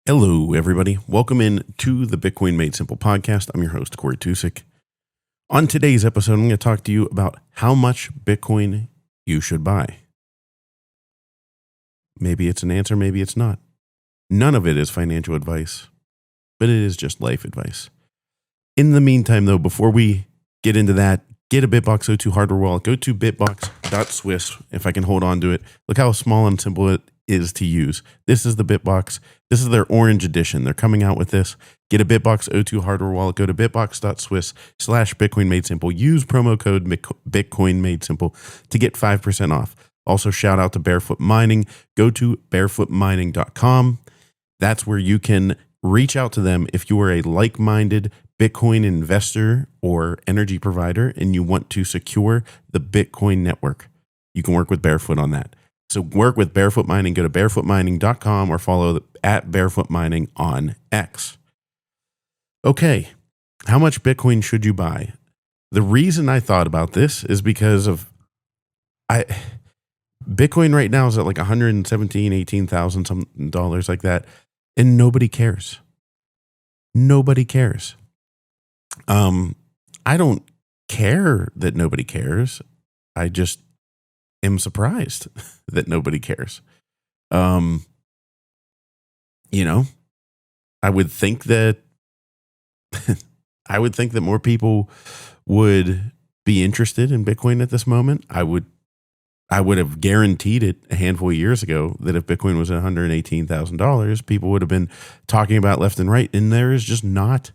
Hello, everybody. Welcome in to the Bitcoin Made Simple podcast. I'm your host, Corey Tusick. On today's episode, I'm going to talk to you about how much Bitcoin you should buy. Maybe it's an answer, maybe it's not. None of it is financial advice, but it is just life advice. In the meantime, though, before we get into that, get a BitBox O2 hardware wallet. Go to bitbox.swiss if I can hold on to it. Look how small and simple it is to use. This is the BitBox. This is their orange edition. They're coming out with this. Get a BitBox O2 hardware wallet. Go to bitbox.swiss/Bitcoin Made Simple. Use promo code Bitcoin Made Simple to get 5% off. Also, shout out to Barefoot Mining. Go to barefootmining.com. That's where you can reach out to them if you are a like-minded Bitcoin investor or energy provider and you want to secure the Bitcoin network. You can work with Barefoot on that. So work with Barefoot Mining. Go to barefootmining.com or follow at Barefoot Mining on X. Okay, how much Bitcoin should you buy? The reason I thought about this is because of Bitcoin right now is at like 117, 18,000 some dollars like that, and nobody cares. Nobody cares. I don't care that nobody cares. I just am surprised that nobody cares. I would think that more people would be interested in Bitcoin at this moment. I would have guaranteed it a handful of years ago that if Bitcoin was at $118,000, people would have been talking about left and right. And there is just not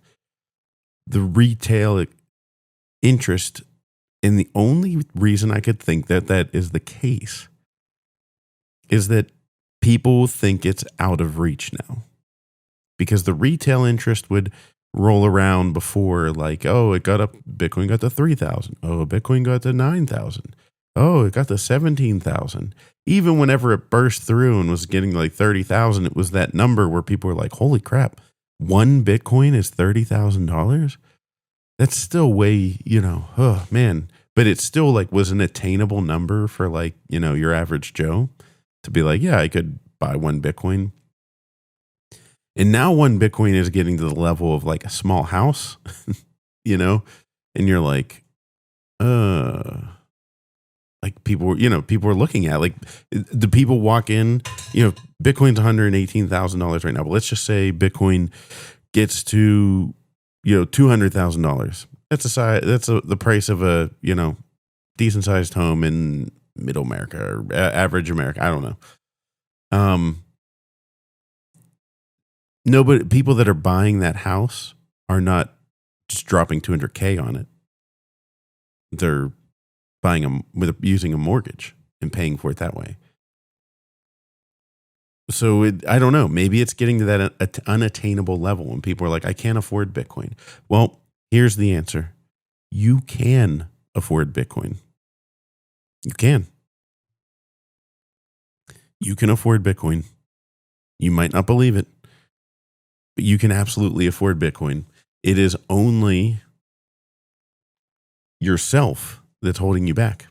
the retail interest. And the only reason I could think that that is the case is that people think it's out of reach now. Because the retail interest would roll around before, like, oh, Bitcoin got to 3,000. Oh, Bitcoin got to 9,000. Oh, it got to 17,000. Even whenever it burst through and was getting like 30,000, it was that number where people were like, holy crap, one Bitcoin is $30,000? That's still way, oh man. But it still like was an attainable number for like, your average Joe to be like, yeah, I could buy one Bitcoin. And now one Bitcoin is getting to the level of like a small house, and you're like, like people are looking at like the people walk in, Bitcoin's $118,000 right now. But let's just say Bitcoin gets to, $200,000. That's the price of a, decent sized home in middle America or average America. I don't know. Nobody, people that are buying that house are not just dropping $200K on it. They're buying using a mortgage and paying for it that way. So I don't know. Maybe it's getting to that unattainable level when people are like, I can't afford Bitcoin. Well, here's the answer. You can afford Bitcoin. You can. You can afford Bitcoin. You might not believe it, but you can absolutely afford Bitcoin. It is only yourself that's holding you back.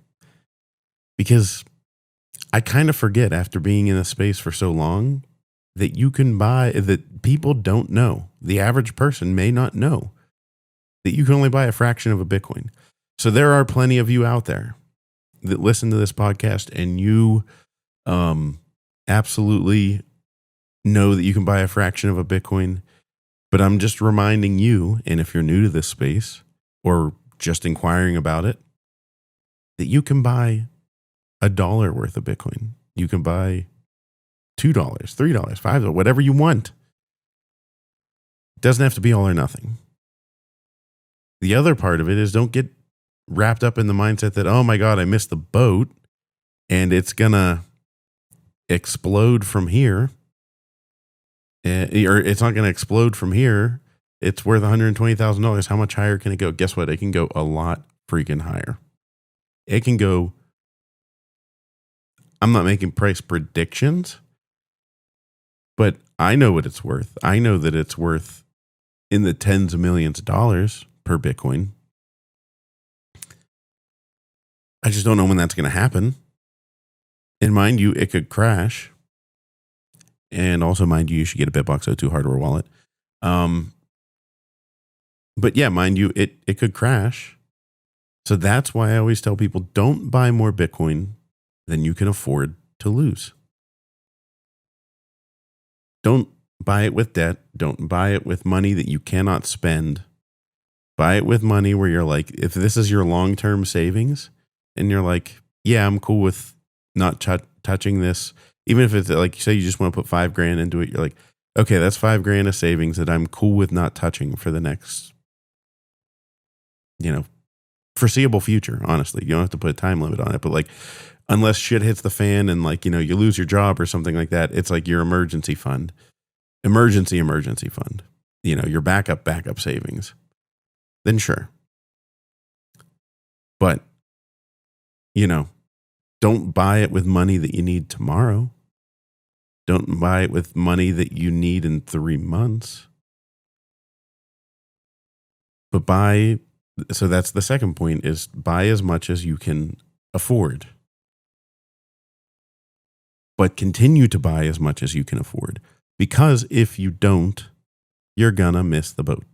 Because I kind of forget after being in a space for so long that you can buy, that people don't know. The average person may not know that you can only buy a fraction of a Bitcoin. So there are plenty of you out there that listen to this podcast and you absolutely know that you can buy a fraction of a Bitcoin. But I'm just reminding you, and if you're new to this space or just inquiring about it, that you can buy $1 worth of Bitcoin. You can buy $2, $3, $5, whatever you want. It doesn't have to be all or nothing. The other part of it is don't get wrapped up in the mindset that, oh my God, I missed the boat and it's going to explode from here. Or it's not going to explode from here. It's worth $120,000. How much higher can it go? Guess what? It can go a lot freaking higher. It can go. I'm not making price predictions, but I know what it's worth. I know that it's worth in the tens of millions of dollars per Bitcoin. I just don't know when that's going to happen. And mind you, it could crash. And also, mind you, you should get a BitBox02 hardware wallet. But yeah, mind you, it could crash. So that's why I always tell people, don't buy more Bitcoin than you can afford to lose. Don't buy it with debt. Don't buy it with money that you cannot spend. Buy it with money where you're like, if this is your long-term savings and you're like, yeah, I'm cool with not touching this. Even if it's like, say you just want to put $5,000 into it, you're like, okay, that's $5,000 of savings that I'm cool with not touching for the next, foreseeable future. Honestly, you don't have to put a time limit on it, but like, unless shit hits the fan and like, you lose your job or something like that, it's like your emergency fund, emergency fund, your backup savings. Then sure. But, don't buy it with money that you need tomorrow. Don't buy it with money that you need in 3 months. But so that's the second point, is buy as much as you can afford. But continue to buy as much as you can afford. Because if you don't, you're gonna miss the boat.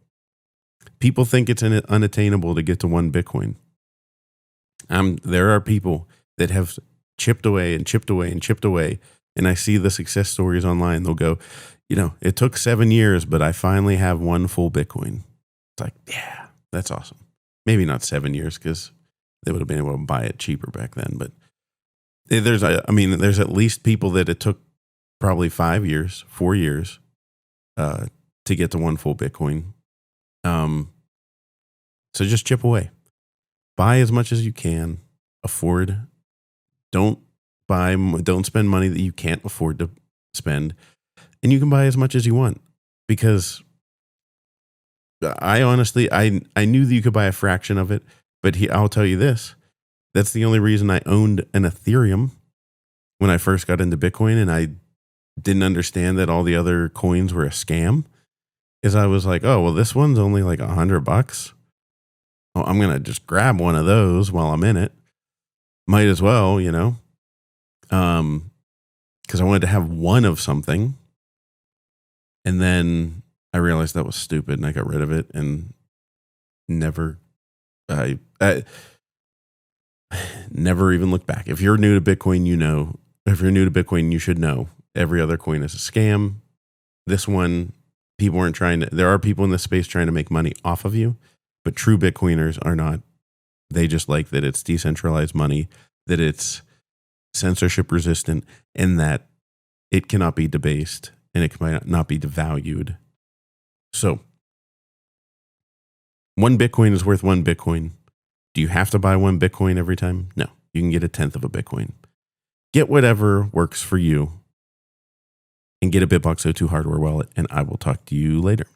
People think it's unattainable to get to 1 Bitcoin. There are people that have chipped away and chipped away and chipped away. And I see the success stories online. They'll go, it took 7 years, but I finally have 1 full Bitcoin. It's like, yeah, that's awesome. Maybe not 7 years, because they would have been able to buy it cheaper back then. But there's at least people that it took probably 5 years, 4 years to get to 1 full Bitcoin. So just chip away. Buy as much as you can afford. Don't spend money that you can't afford to spend. And you can buy as much as you want, because I honestly knew that you could buy a fraction of it, but I'll tell you this. That's the only reason I owned an Ethereum when I first got into Bitcoin, and I didn't understand that all the other coins were a scam. Is I was like, oh, well, this one's only like $100. Oh, I'm going to just grab one of those while I'm in it. Might as well, because I wanted to have one of something. And then I realized that was stupid, and I got rid of it and never even looked back. If you're new to Bitcoin, you should know every other coin is a scam. This one, there are people in this space trying to make money off of you, but true Bitcoiners are not. They just like that it's decentralized money, that it's censorship resistant, and that it cannot be debased and it cannot be devalued. So 1 Bitcoin is worth 1 Bitcoin. Do you have to buy 1 Bitcoin every time? No, you can get 1/10 of a Bitcoin. Get whatever works for you and get a BitBox02 hardware wallet, and I will talk to you later.